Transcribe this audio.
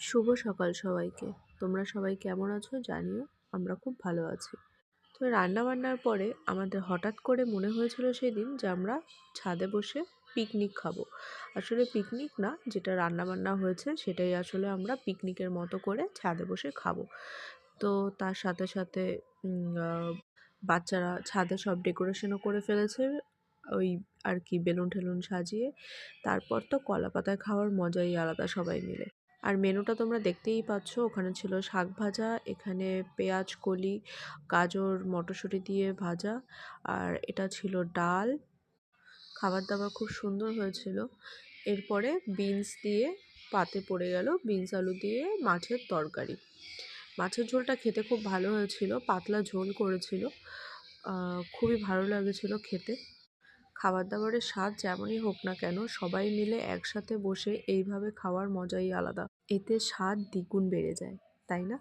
শুভ সকাল সবাইকে। তোমরা সবাই কেমন আছো জানিও। আমরা খুব ভালো আছি। তো রান্নাবান্নার পরে আমাদের হঠাৎ করে মনে হয়েছিল সেদিন যে আমরা ছাদে বসে পিকনিক খাবো। আসলে পিকনিক না, যেটা রান্নাবান্না হয়েছে সেটাই আসলে আমরা পিকনিকের মতো করে ছাদে বসে খাবো। তো তার সাথে সাথে বাচ্চারা ছাদে সব ডেকোরেশনও করে ফেলেছে, ওই আর কি বেলুন টেলুন সাজিয়ে। তারপর তো কলা পাতায় খাওয়ার মজাই আলাদা সবাই মিলে। আর মেনুটা তোমরা দেখতেই পাচ্ছ, ওখানে ছিল শাক ভাজা, এখানে পেঁয়াজ কলি, গাজর মটরশুঁটি দিয়ে ভাজা, আর এটা ছিল ডাল। খাবার দাবার খুব সুন্দর হয়েছিল। এরপরে বিনস দিয়ে পাতে পড়ে গেল বিনস আলু দিয়ে মাছের তরকারি। মাছের ঝোলটা খেতে খুব ভালো হয়েছিল, পাতলা ঝোল করেছিল। খুবই ভালো লেগেছিল খেতে। খাবার দাবারের স্বাদ যেমনই হোক না কেন, সবাই মিলে একসাথে বসে এইভাবে খাওয়ার মজাই আলাদা। এতে স্বাদ দ্বিগুণ বেড়ে যায়, তাই না?